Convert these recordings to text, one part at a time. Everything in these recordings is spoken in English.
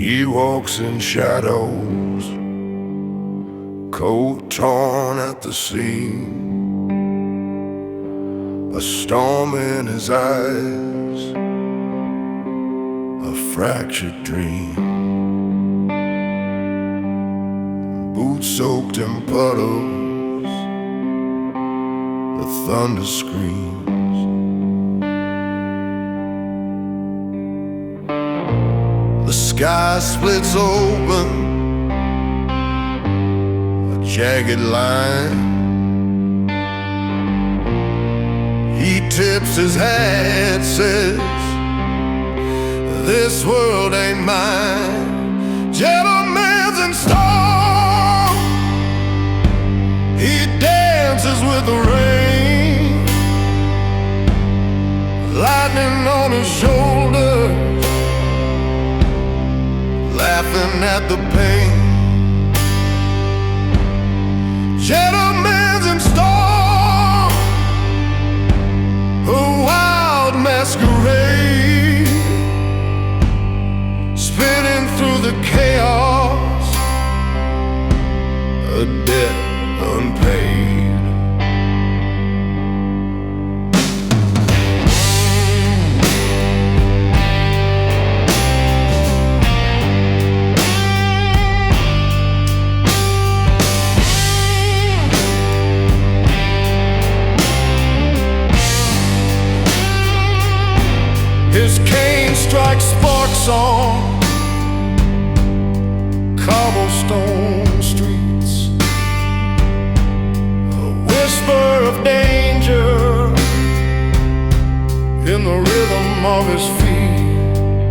He walks in shadows, coat torn at the seam, a storm in his eyes, a fractured dream. Boots soaked in puddles, the thunder screams. The sky splits open, a jagged line. He tips his hat, says, "This world ain't mine." Gentlemen's in storm, he dances with the rain, lightning on his shoulders, laughing at the pain. Gentlemen's in storm, a wild masquerade, spinning through the chaos, a debt unpaid. His cane strikes sparks on cobblestone streets, a whisper of danger in the rhythm of his feet.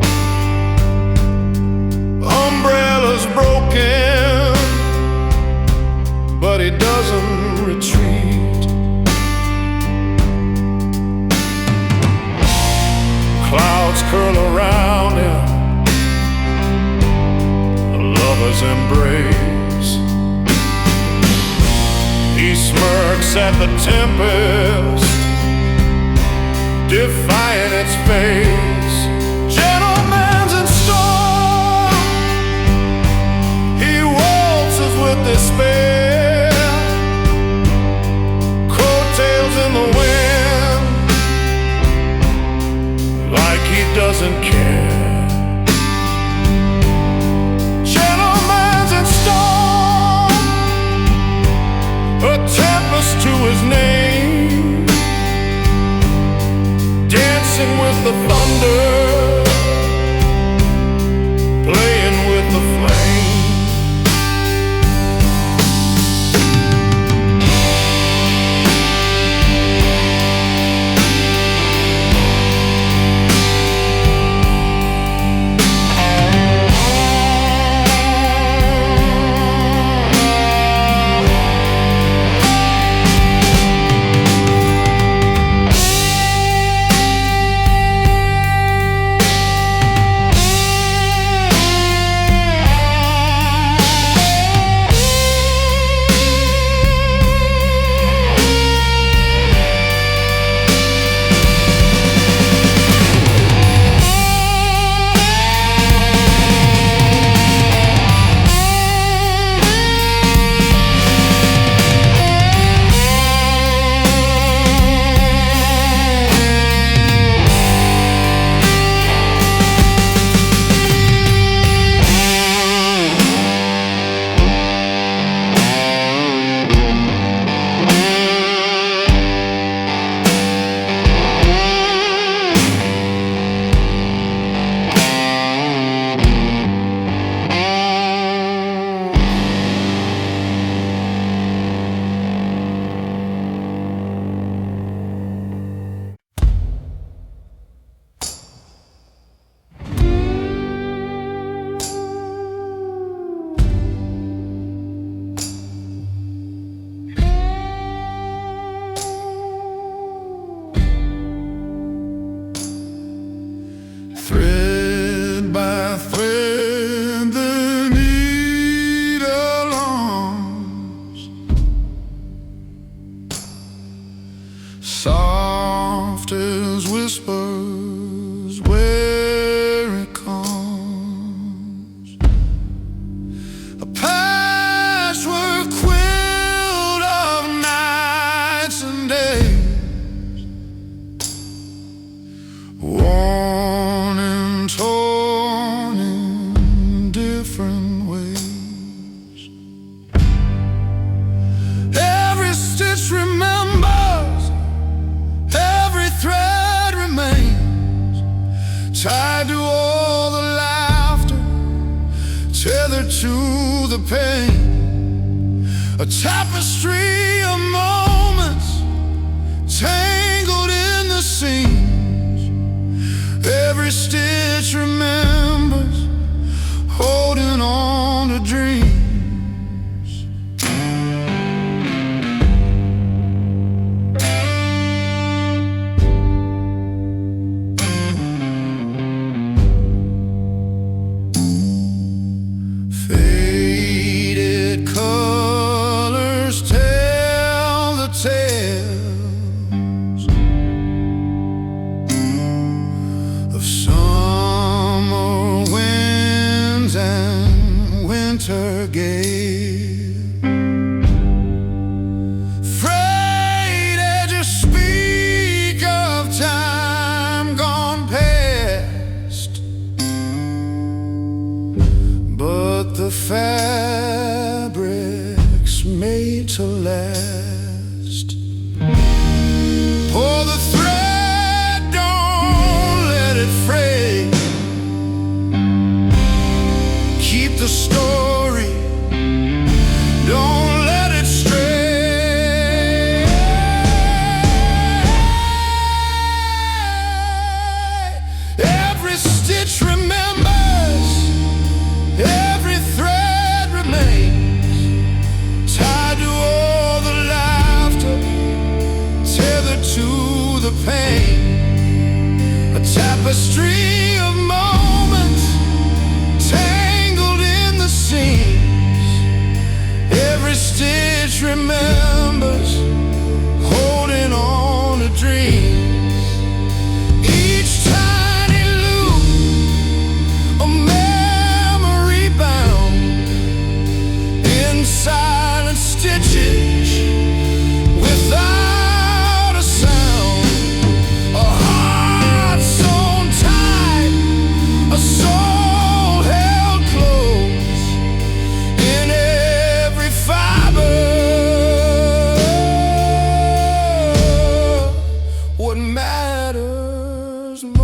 Umbrellas broken, but he doesn't retreat. Clouds curl around him, a lover's embrace. He smirks at the tempest, defying its face. Gentlemen's in storm, he waltzes with despair, coattails in the wind, like he doesn't care. Gentlemen's in storm, a tempest to his name, dancing with the thunder, tied to all the laughter, tethered to the pain, a tapestry of moments tangled in the seams. Every stitch remembers holding on to dreams. Faded colors tell the tales of summer winds and winter gales. Frayed edges speak of time gone past, but the fabric's made to last. Pull the thread, don't let it fray. Keep the story, don't let it stray. Every stitch remembers, every thread remains, tied to all the laughter, tethered to the pain, a tapestry of moments tangled in the seams. Every stitch remembers holding on to dreams. Each tiny loop a memory bound in silent stitches without a sound. A heart sewn tight, a soul held close in every fiber. What matters most.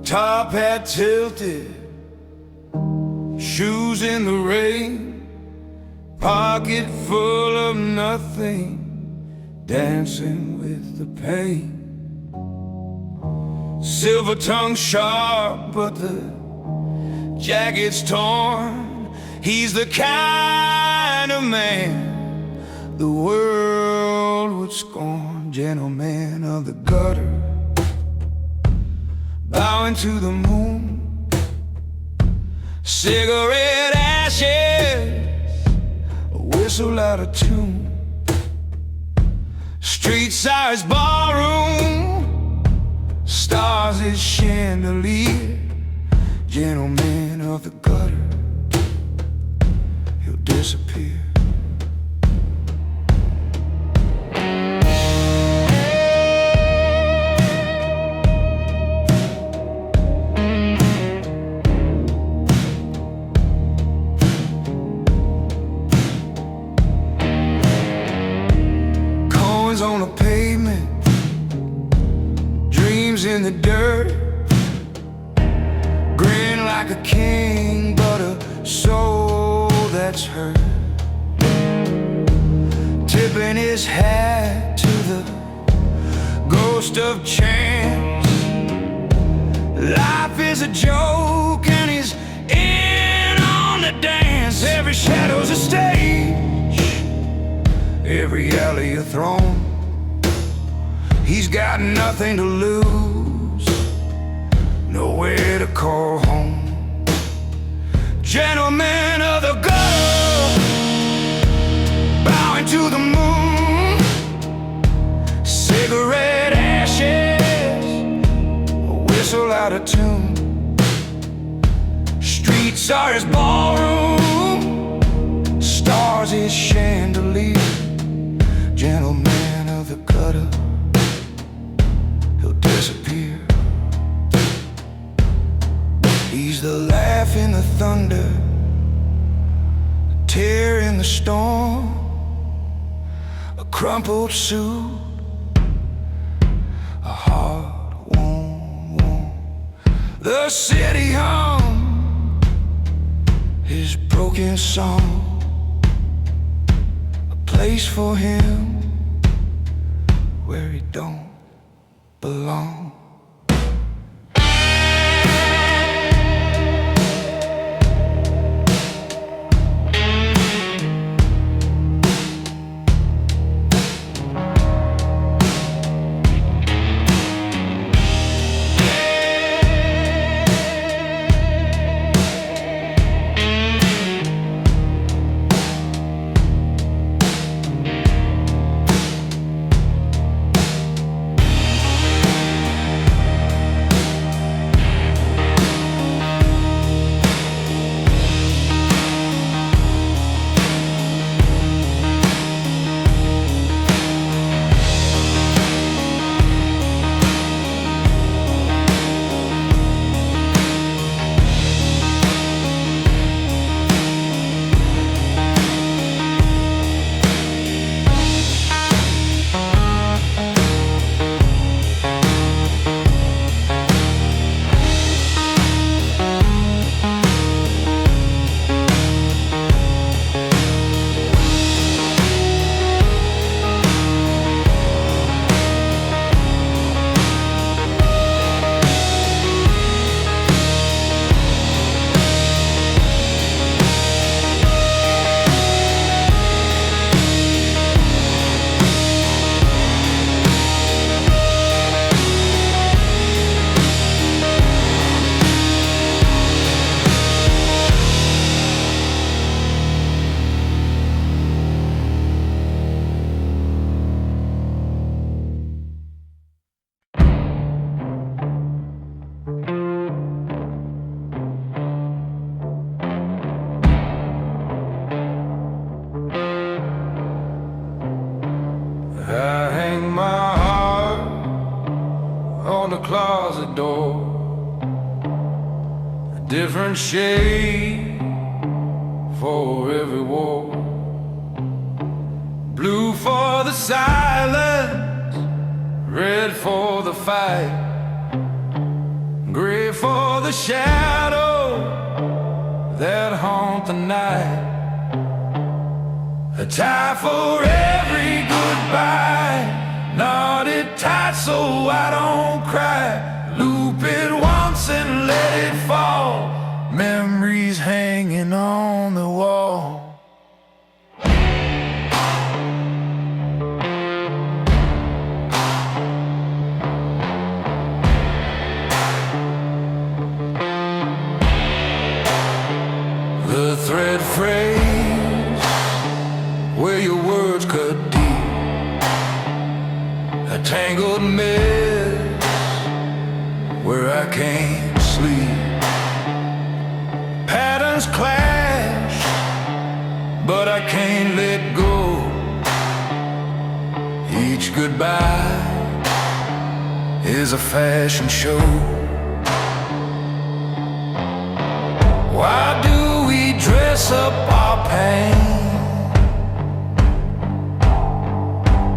Top hat tilted, shoes in the rain, pocket full of nothing, dancing with the pain. Silver tongue sharp, but the jacket's torn. He's the kind of man the world would scorn. Gentleman of the gutter, bowing to the moon. Cigarette ashes, a whistle out of tune. Street-sized ballroom, stars his chandelier. Gentleman of the gutter, disappear. Coins on the pavement, dreams in the dirt, grin like a king, but a soul that's hurt. Tipping his hat to the ghost of chance. Life is a joke and he's in on the dance. Every shadow's a stage, every alley a throne. He's got nothing to lose, nowhere to call home. Gentlemen of the gutter, bowing to the moon. Cigarette ashes, a whistle out of tune. Streets are his ballroom, stars his chandelier. Gentleman of the gutter, he'll disappear. He's the laugh in the thunder, the tear in the storm, a crumpled suit, a heart warm. The city hum his broken song, a place for him where he don't belong. Closet door, a different shade for every wall. Blue for the silence, red for the fight, gray for the shadow that haunt the night. A tie for every goodbye, knotted tight so I don't cry. Loop it once and let it fall, memories hanging on the wall. The thread phrase where your words cut deep, a tangled mess where I can't sleep. Patterns clash, but I can't let go. Each goodbye is a fashion show. Why do we dress up our pain?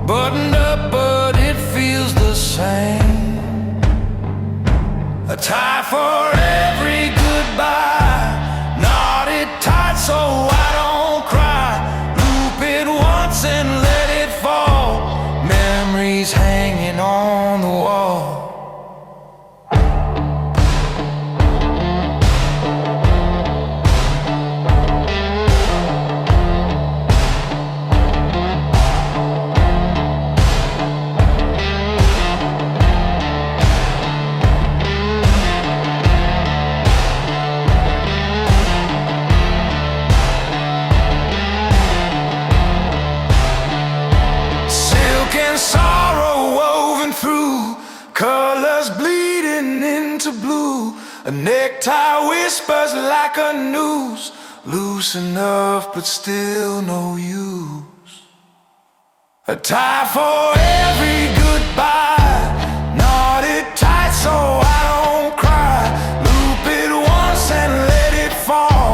Buttoned up, but it feels the same. A tie for every goodbye, knotted tight so I don't cry. Loop it once and let it fall, memories hanging on the wall. Sorrow woven through, colors bleeding into blue. A necktie whispers like a noose, loose enough but still no use. A tie for every goodbye, knotted tight so I don't cry. Loop it once and let it fall,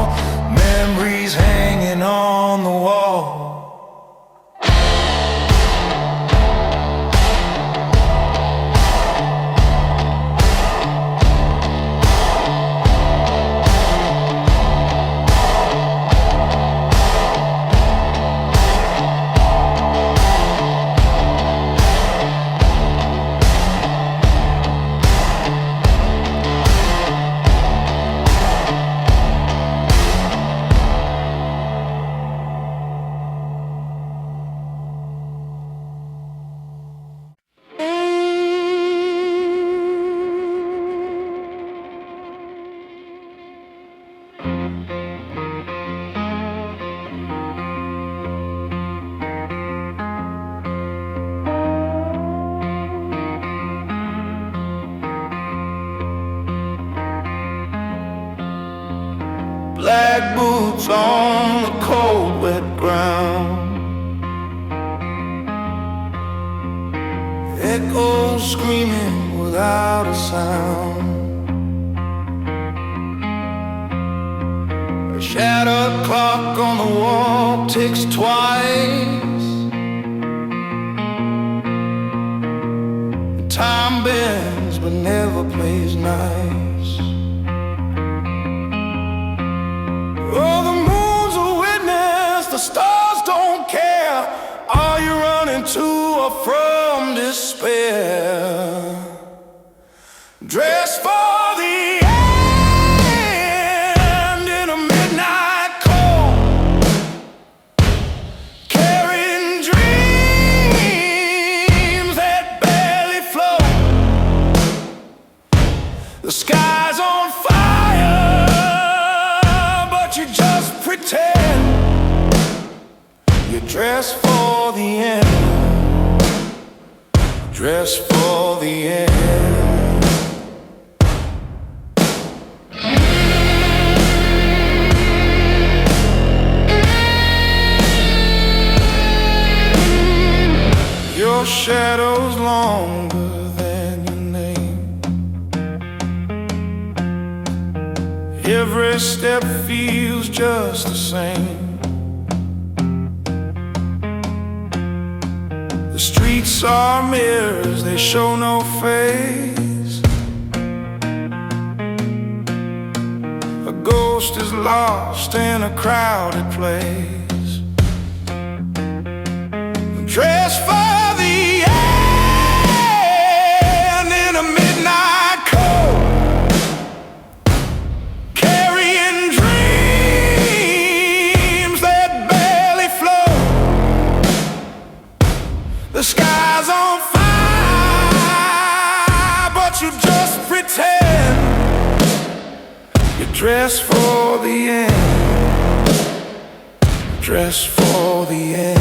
memories hanging on the wall. Black boots on the cold, wet ground. Echoes screaming without a sound. A shattered clock on the wall ticks twice. Time bends but never plays nice. Oh, the moon's a witness, the stars don't care. Are you running to or from despair? Dressed for the end in a midnight cold, carrying dreams that barely float. The sky's on fire, you just pretend you're dressed for the end. Dressed for the end. Your shadow's longer than your name. Every step feels just the same. The streets are mirrors, they show no face. A ghost is lost in a crowded place. Dressed for the end in a midnight cold, the sky's on fire, but you just pretend you're dressed for the end. Dressed for the end.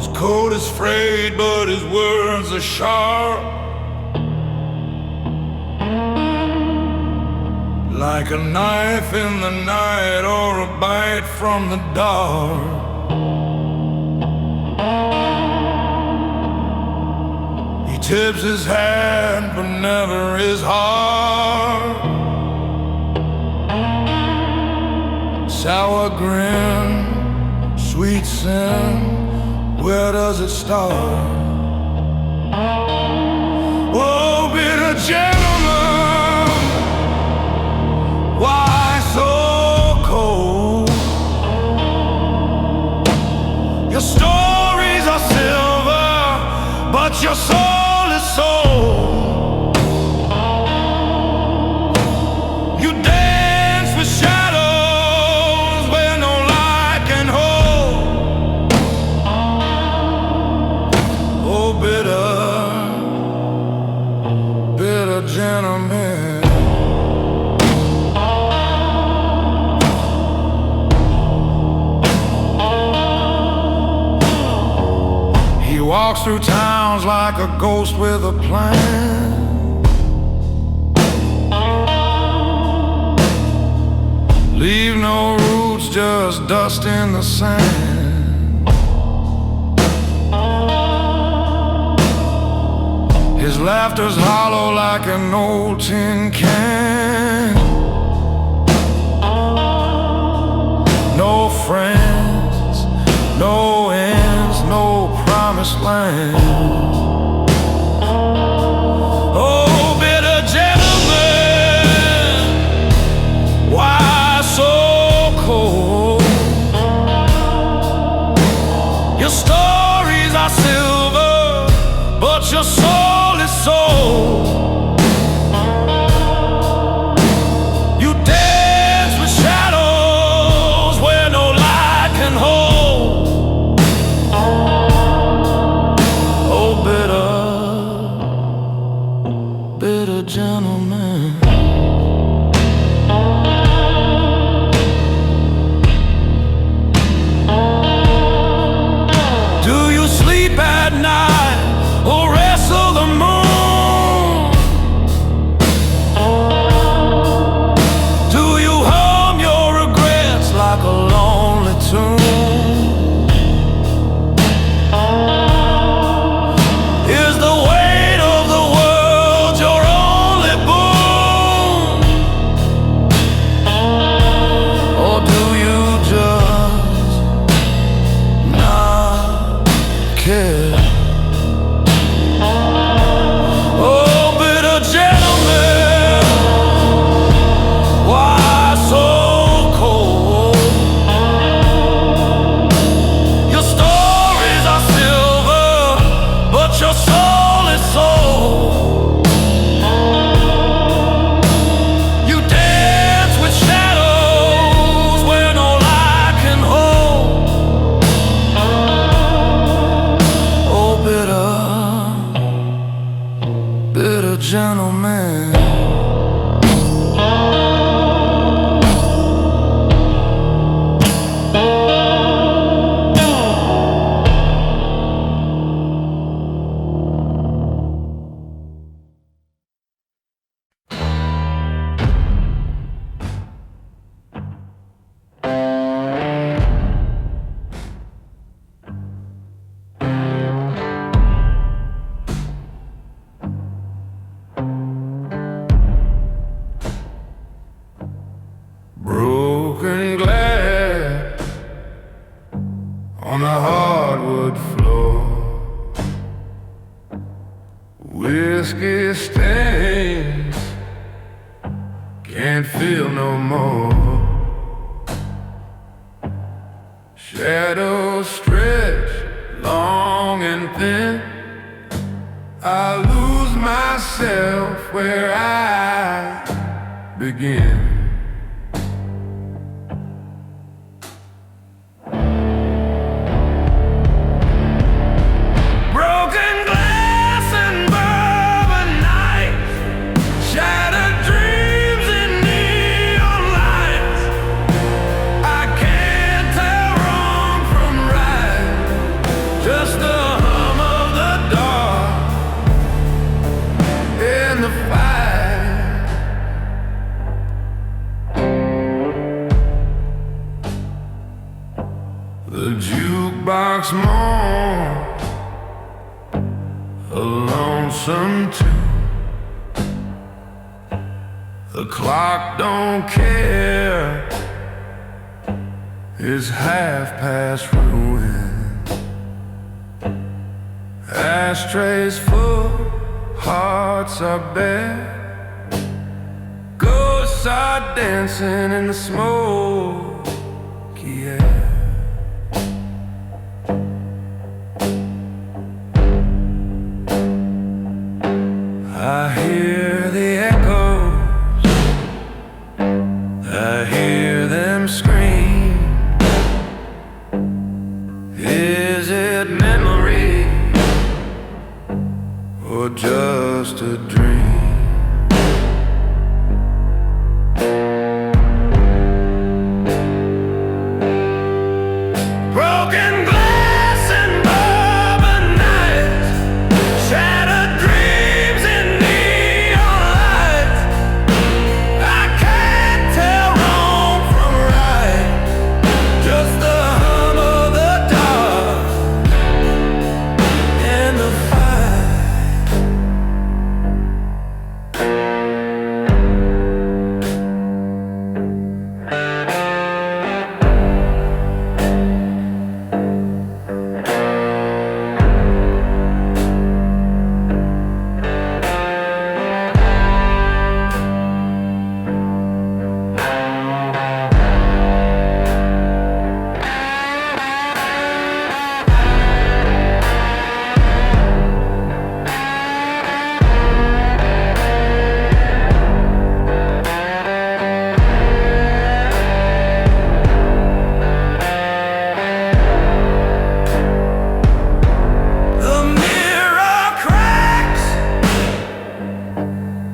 His coat is frayed, but his words are sharp, like a knife in the night or a bite from the dark. He tips his hand, but never his heart. Sour grin, sweet sin, where does it start? Oh, bitter gentleman, why so cold? Your stories are silver, but your soul is soul. You dance with shadows where no light can hold. Oh, bitter, bitter gentleman. He walks through towns like a ghost with a plan. Leave no roots, just dust in the sand. His laughter's hollow like an old tin can. No friends, no ends, no promised land. Oh, bitter gentleman, why so cold? Your stories are silver, but your soul is soul. You dance with shadows where no light can hold. Oh, bitter, bitter gentleman. Do you sleep at night or wrestle the moon? Do you hum your regrets like a lonely tune? Is the weight of the world your only boon? Or do you just not care? Oh, bitter gentleman, why so cold? Your stories are silver, but your soul is soul. You dance with shadows where no light can hold. Oh, bitter, bitter gentleman. Broken glass on the hardwood floor. Whiskey stains, can't feel no more. Shadows stretch long and thin. I lose myself where I begin. Broken glass and bourbon nights, shattered dreams in neon lights. I can't tell wrong from right, just lonesome too. The clock don't care, it's half past ruin. Ashtrays full, hearts are bare. Ghosts are dancing in the smoky air. I hear the echoes, I hear them scream. Is it memory or just a dream? Broken glass and bourbon nights, shattered dreams in neon lights. I can't tell wrong from right, just the hum of the dark and the fight.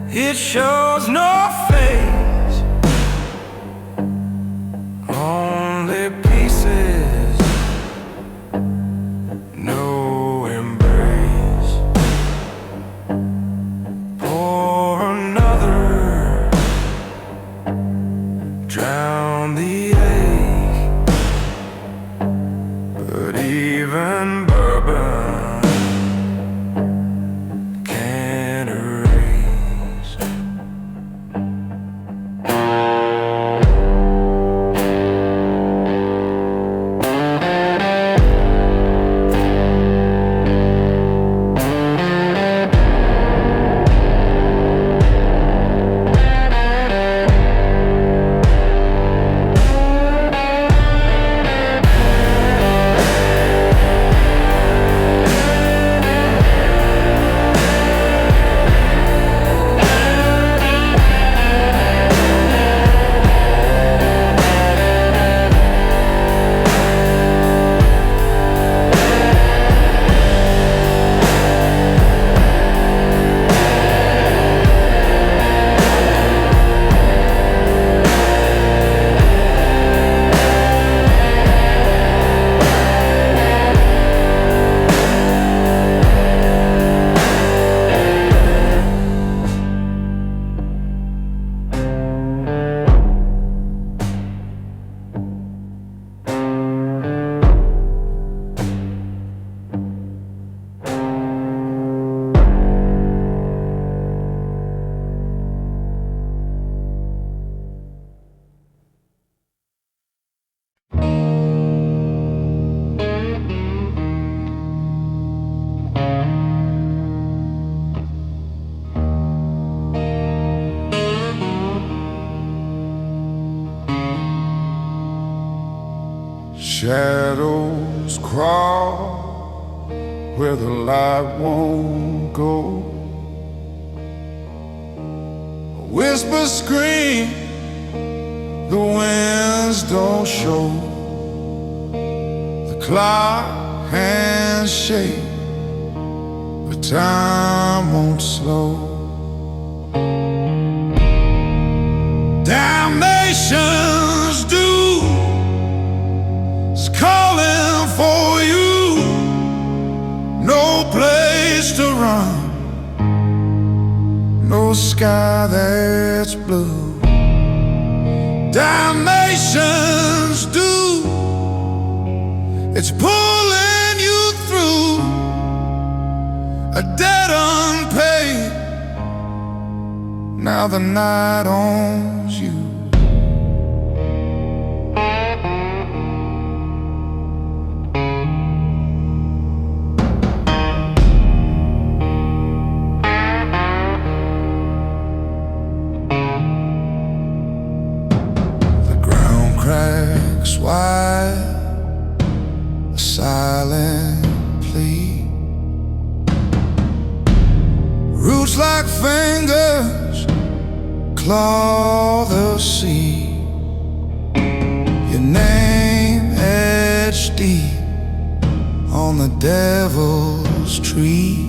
It shows no face, only pieces, no embrace. Pour another, drown the ache, but even bourbon can't erase. Shadows crawl where the light won't go. Whispers scream, the winds don't show. The clock hands shake, but time won't slow. Damnation's due is calling for you. No place to run, no sky that's blue. Damnation's due, it's pulling you through a dead unpaved Now the night owns you. The ground cracks wide, a silent plea. Roots like fingers claw the sea. Your name etched deep on the devil's tree.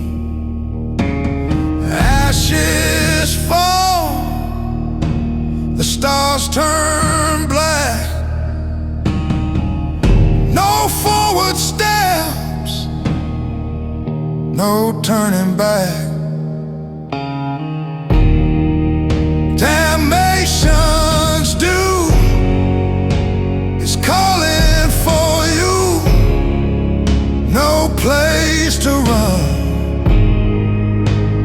Ashes fall, the stars turn black. No forward steps, no turning back. Damnation's due is calling for you. No place to run,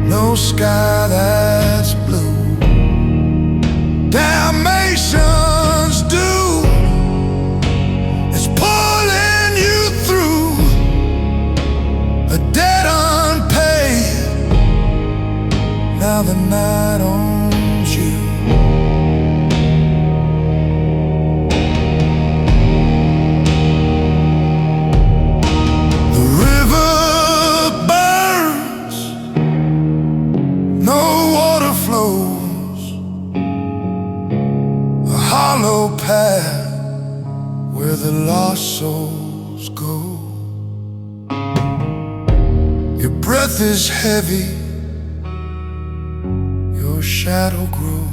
no sky that's blue. Damnation's due is pulling you through a debt unpaid. Now the night owns you. The river burns, no water flows, a hollow path where the lost souls go. Your breath is heavy, your shadow grows.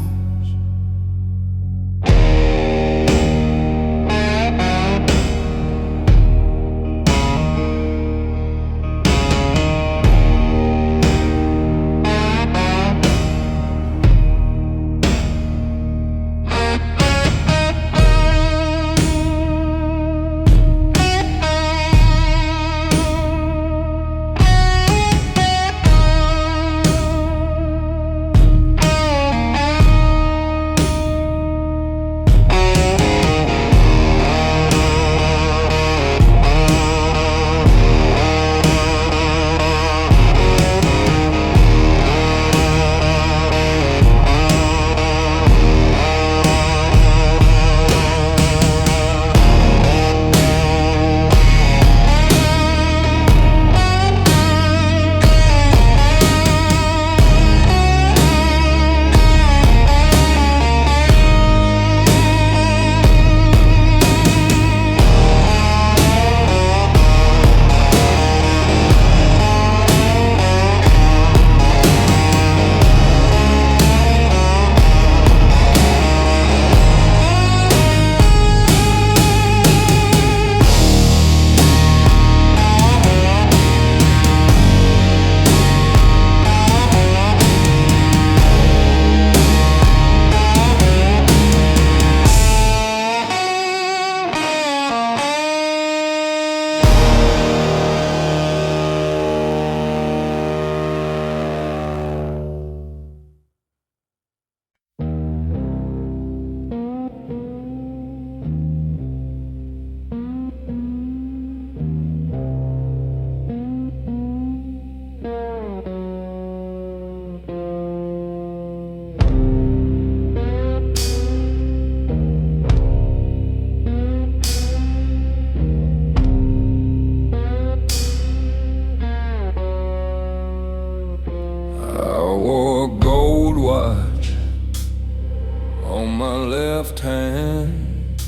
Left hand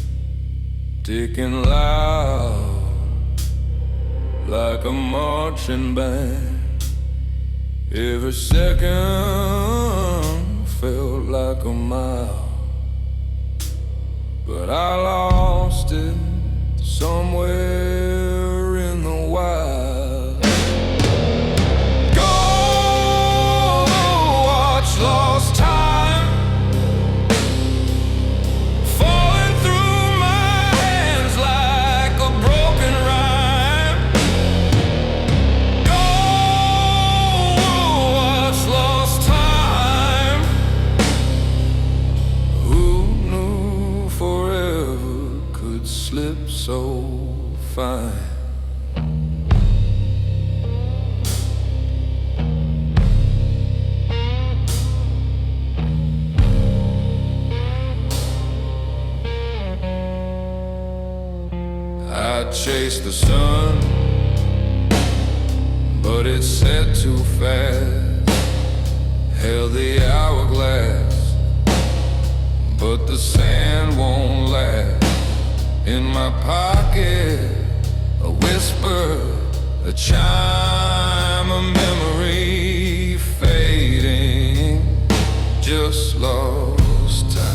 ticking loud like a marching band. Every second felt like a mile, but I lost it somewhere in the wild. Go watch lost time fine. I chased the sun, but it set too fast. Held the hourglass, but the sand won't last. In my pocket, a whisper, a chime, a memory fading, just lost time.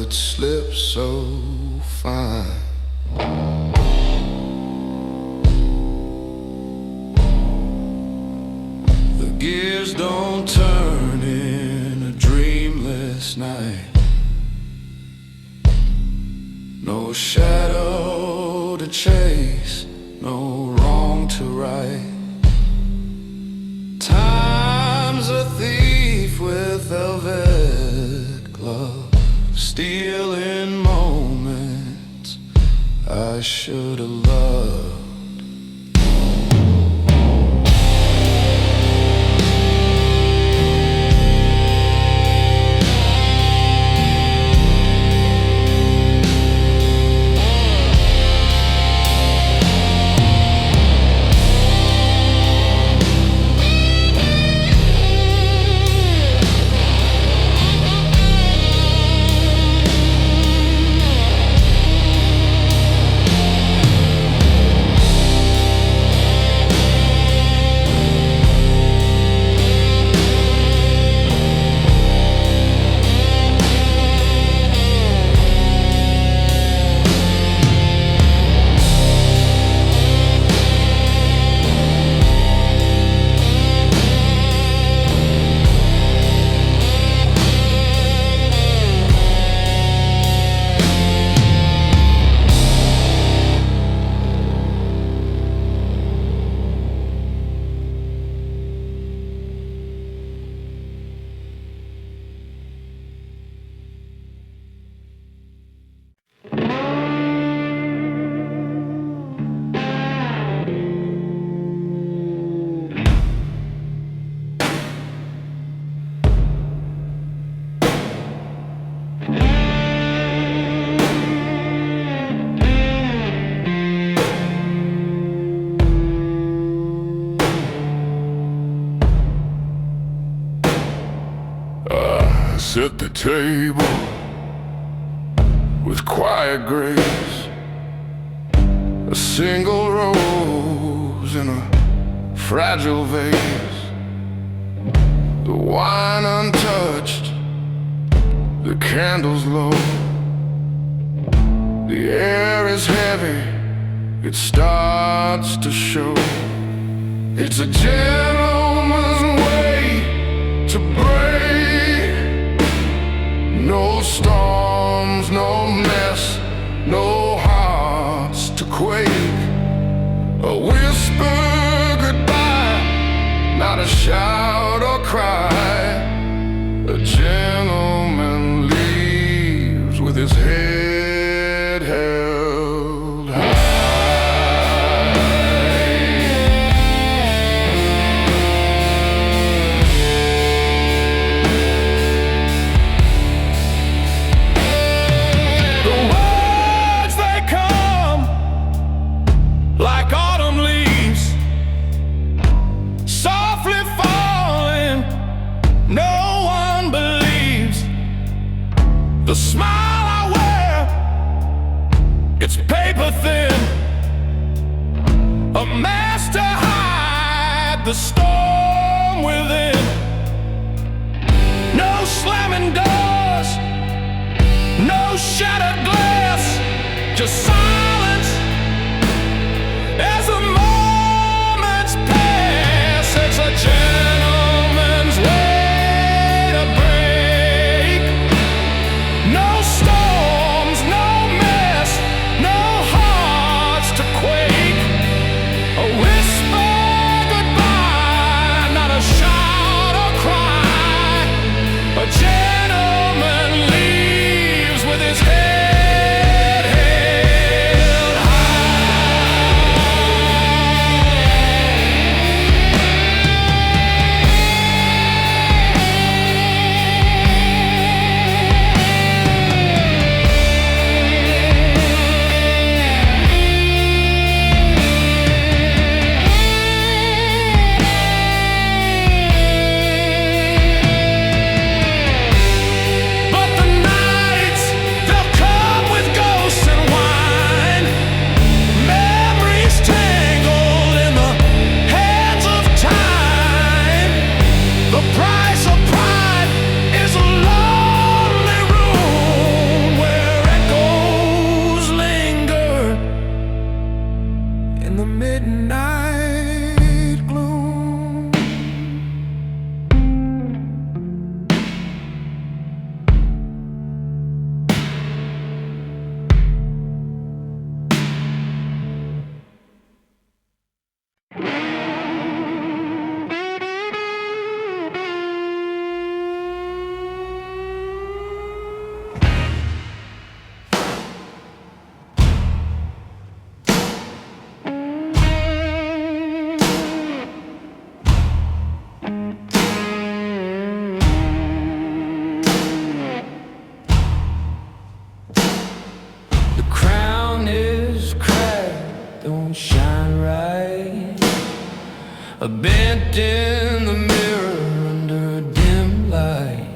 Slip so fine. The gears don't turn in a dreamless night. No shadow to chase, no wrong to right. Time's a thief with velvet gloves, stealing moments I should have loved. Set the table with quiet grace, a single rose in a fragile vase, the wine untouched, the candles low, the air is heavy, it starts to show. It's a gentleman's way to break. No storms, no mess, no hearts to quake. A whisper goodbye, not a shout or cry. A gentleman leaves with his head held high. Like autumn leaves, softly falling, no one The smile I wear, it's paper thin, a mask to hide the storm within. No slamming doors, no shattered glass, just silence as the moments pass. It's a gentleman's way to break. No storms, no mess, no hearts to quake. A whisper goodbye, not a shout or cry. A gentleman leaves with his head held bent in the mirror under a dim light.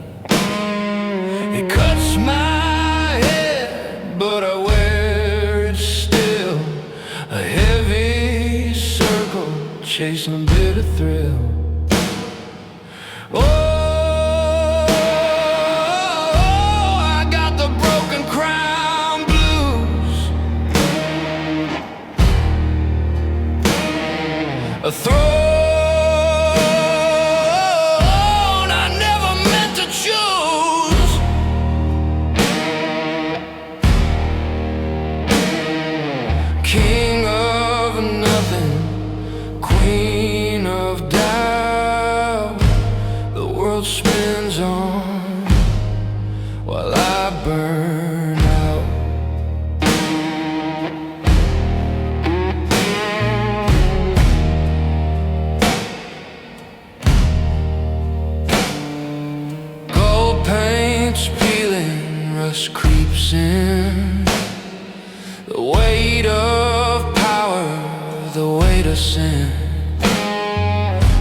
It cuts my head, but I wear it still. A heavy circle chasing a bitter thrill. Oh, I got the broken crown blues. A throne king of nothing, queen of doubt. The world spins on while I burn out. Gold paint's peeling, rust creeps in. The weight of power, the weight of sin.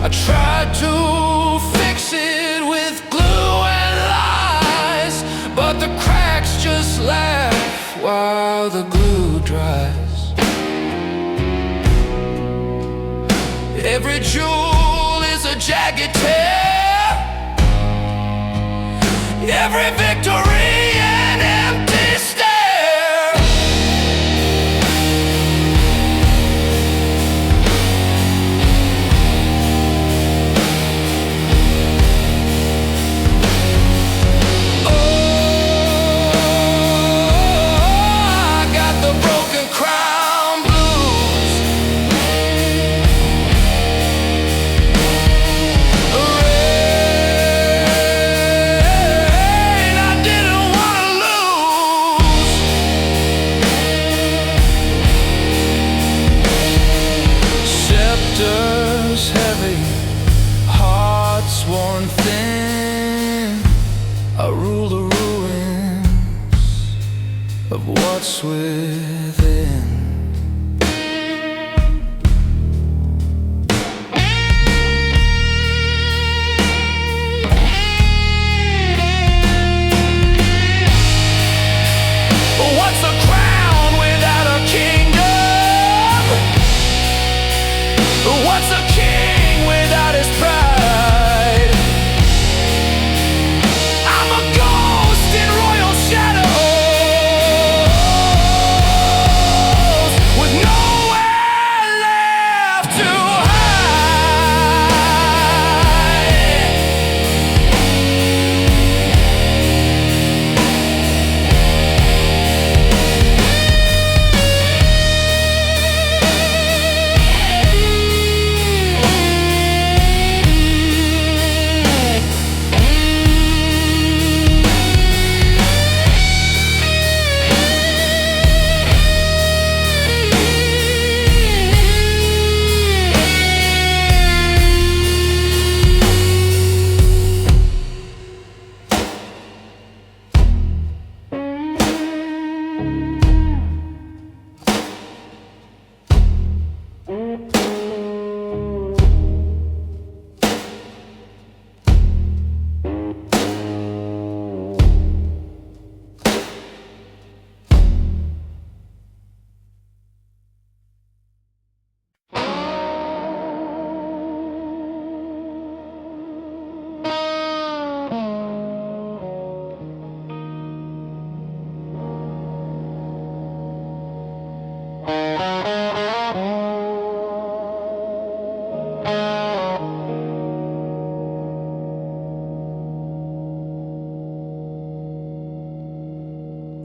I tried to fix it with glue and lies, but the cracks just laugh while the glue dries. Every jewel is a jagged tear, every victory an empty stare. Heavy, hearts worn thin. I rule the ruins of what's within.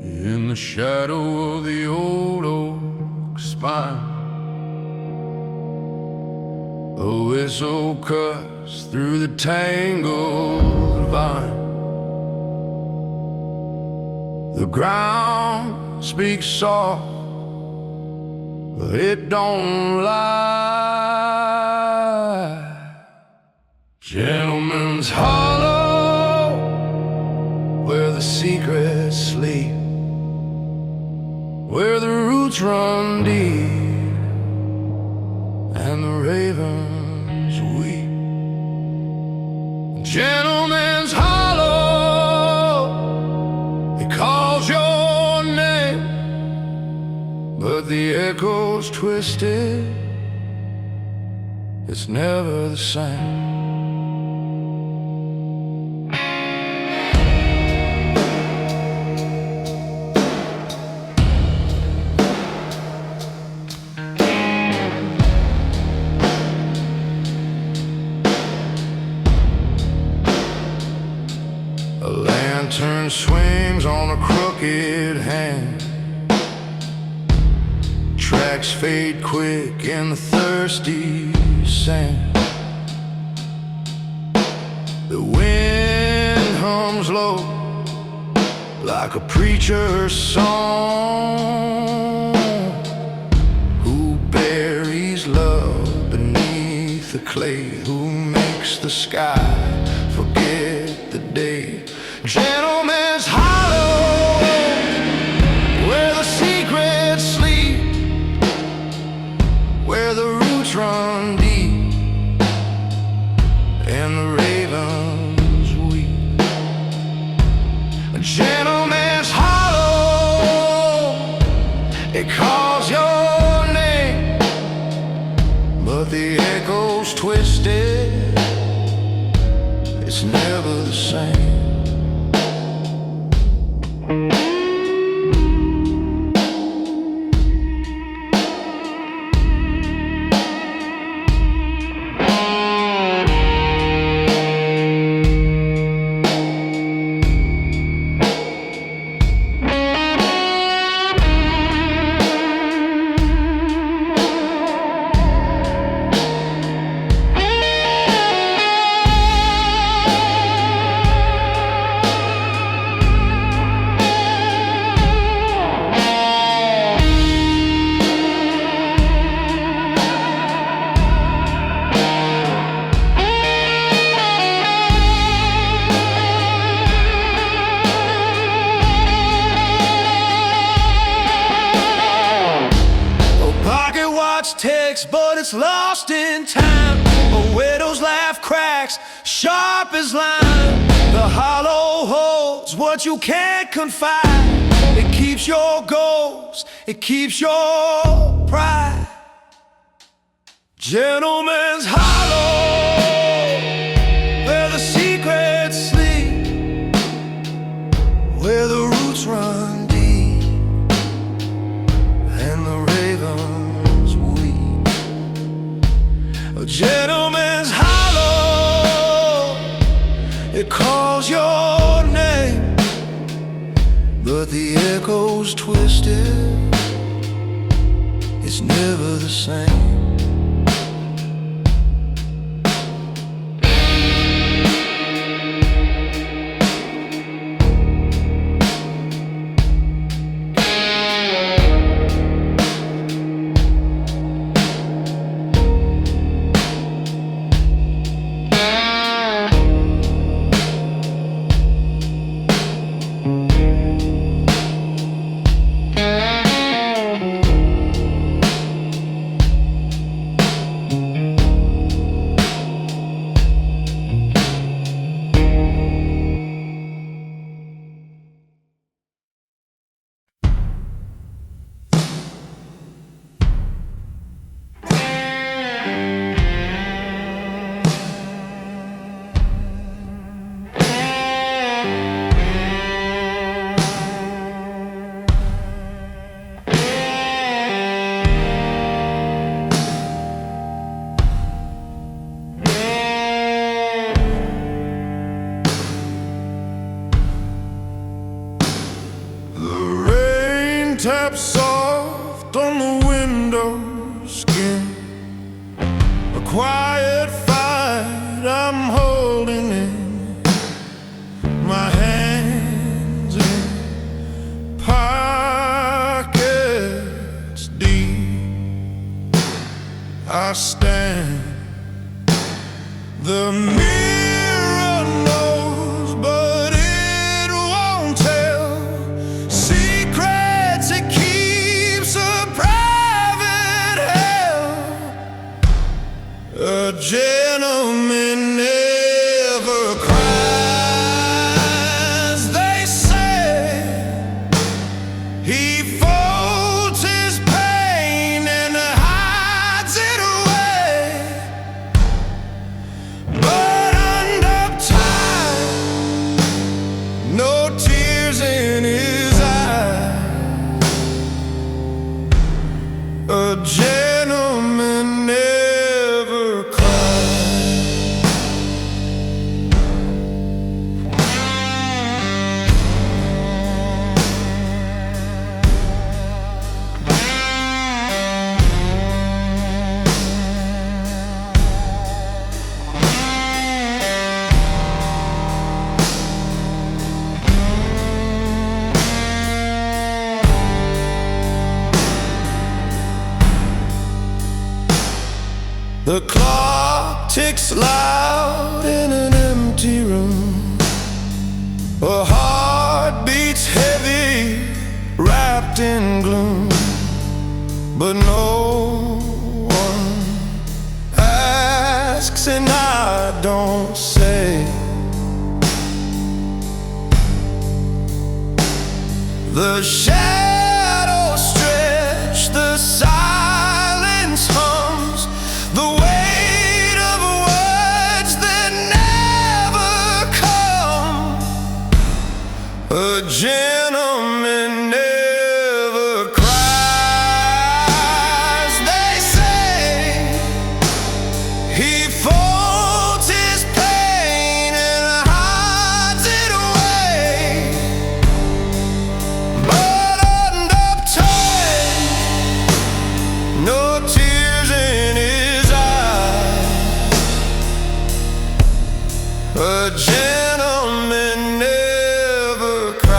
in the shadow of the old oak spine. A whistle cuts through the tangled vine. The ground speaks soft, but it don't lie. Gentleman's Hollow, where the secrets sleep, where the roots run deep and the ravens weep. Gentleman's Hollow, it calls your name, but the echo's twisted, it's never the same. A lantern swings on a crooked hand. Tracks fade quick in the thirsty sand. The wind hums low like a preacher's song. Who buries love beneath the clay? Who makes the sky forget the day? Gentleman's Hollow, where the secrets sleep, where the roots run deep and the ravens weep. Gentleman's Hollow, it calls your name, but the echo's twisted, it's never the same. Ticks, but it's lost in time. A widow's laugh cracks, sharp as lime. The hollow holds what you can't confide. It keeps your goals, it keeps your pride. Gentleman's Hollow, where the secrets sleep, where the roots run deep and the ravens weep. A gentleman's Hollow, it calls your name, but the echo's twisted, it's never the same. tap soft on the window skin. A quiet fight I'm holding in my hands in pockets deep. I stand. The mirror knows, but it won't tell secrets. It keeps a private hell. A gentleman never cries, they say. He folds his pain and hides it away. But under time, no tears in his eyes. A gentleman never cries. The clock ticks loud in an empty room. A heart beats heavy, wrapped in gloom. But no one asks and I don't say. The shadows stretch, the silence hums, the weight of words that never come. A gentleman never cries, they say. He folds his pain and hides it away. But under time, no tears in his eyes. A gentleman never cries.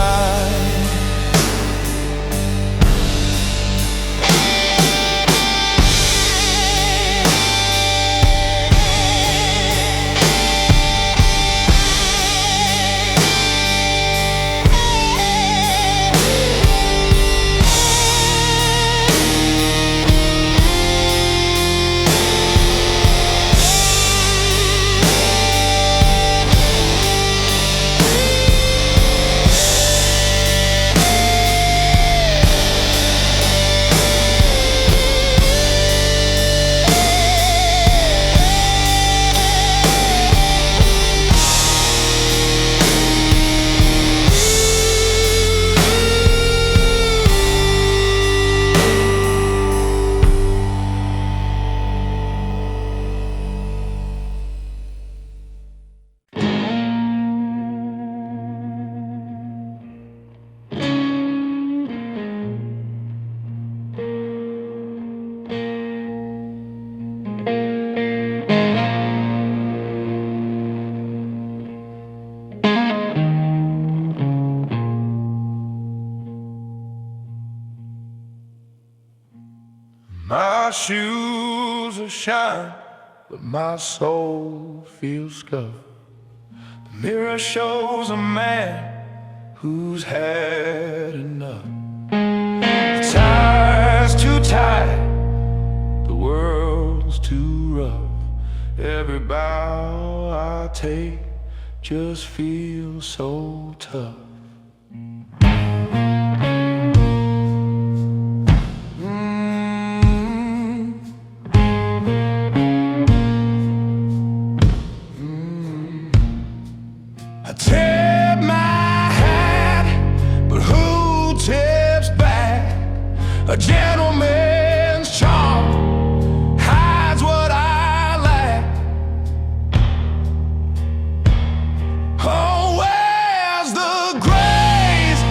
My shoes are shine, but my soul feels scuffed. The mirror shows a man who's had enough. The tire's too tight, the world's too rough. Every bow I take just feels so tough. Tip my hat, but who tips back? A gentleman's charm hides what I lack. Oh, where's the grace?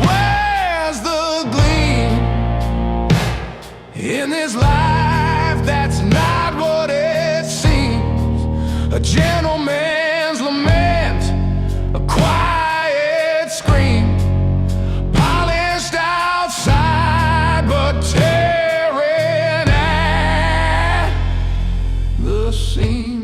Where's the gleam? gentleman's lament, a quiet scream, polished outside but tearing at the seam.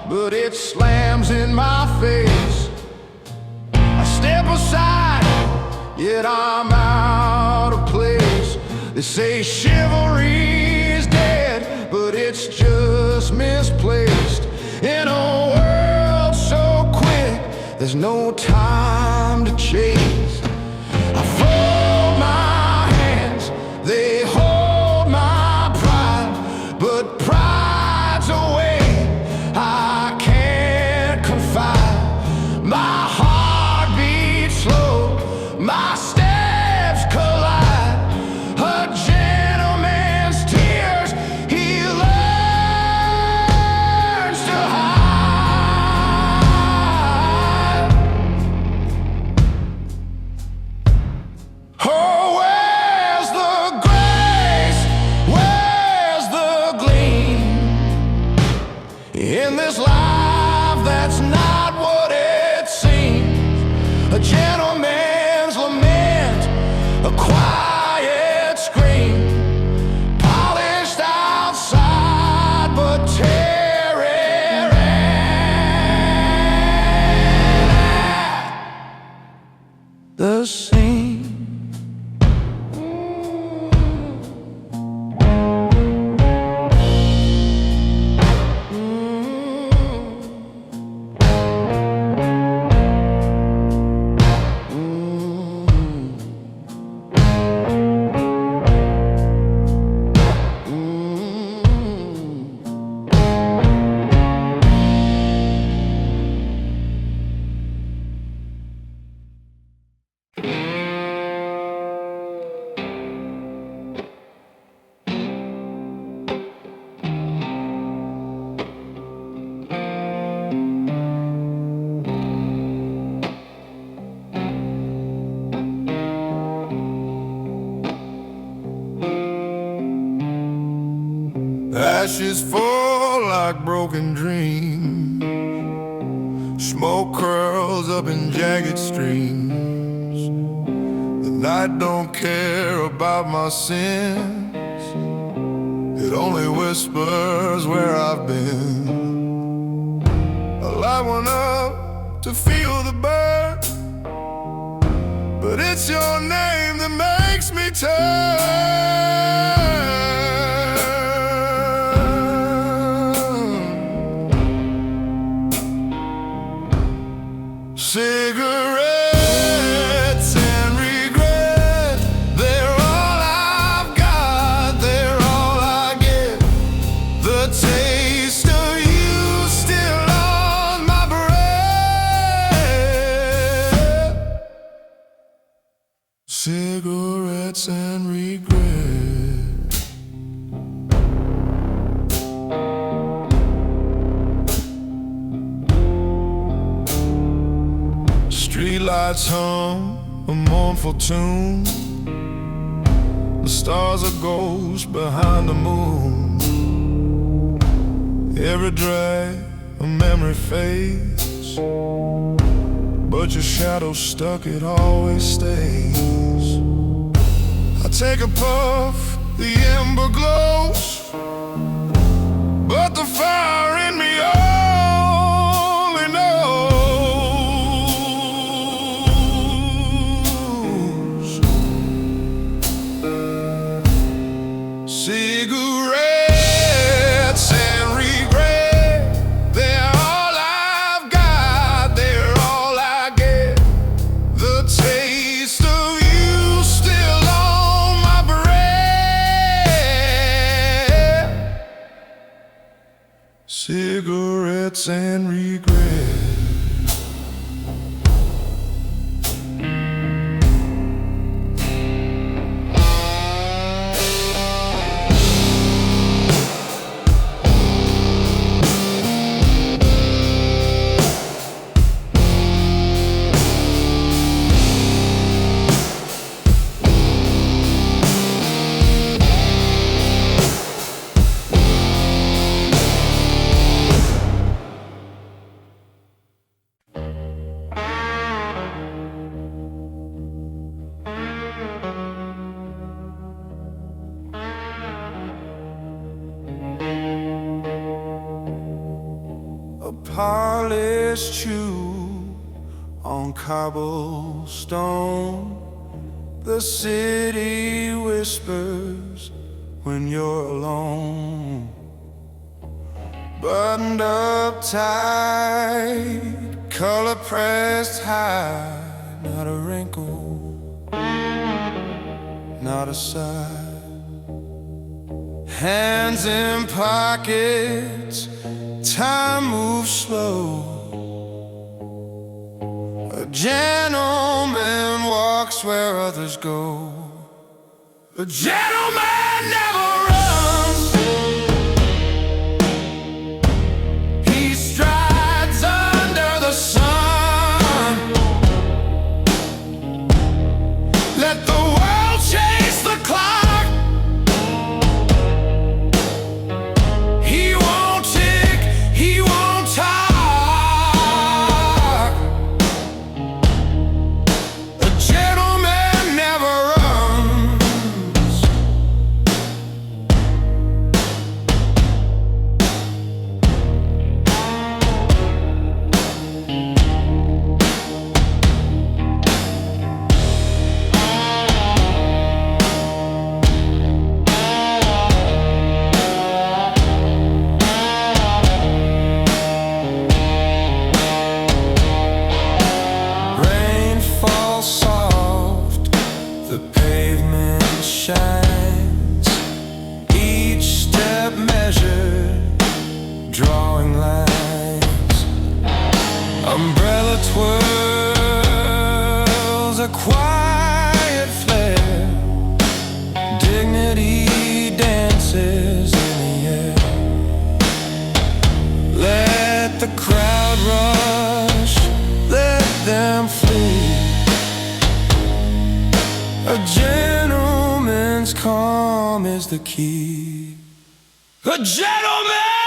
But it slams in my face. I step aside, yet I'm out of place. They say chivalry is dead, but it's just misplaced. In a world so quick, there's no time to chase. I fold my hands, they hold my pride, but pride's away. I can't confide. My heart beats slow, my steps collide. A gentleman's tears he learns to hide. Oh, where's the grace? Where's the gleam? In this life that's not what it seems. A gentleman's lament, a quiet scream, polished outside but tearing at the seam. Ashes fall like broken dreams. Smoke curls up in jagged streams. The night don't care about my sins. It only whispers where I've been. I light one up to feel the burn, but it's your name that makes me turn. Cigarettes and regret, they're all I've got, they're all I get. The taste of you still on my breath. Cigarettes and regret. Streetlights hum a mournful tune. The stars are ghosts behind the moon. Every drag a memory fades, but your shadow stuck, it always stays. I take a puff, the ember glows, but the fire in me only knows. Cigarettes and regret, they're all I've got, they're all I get. The taste of you still on my breath. regrets and regret. A polished shoe on cobblestone. The city whispers when you're alone. Buttoned up tight, color pressed high. Not a wrinkle, not a sigh. Hands in pockets, time moves slow. A gentleman walks where others go. A gentleman never runs. He strides under the sun. Let the world chase the clock. Shines, each step measured, drawing lines. Umbrella twirls a quiet flare. Dignity dances in the air. Let the crowd rush, let them flee. A gentleman's calm is the key. A gentleman!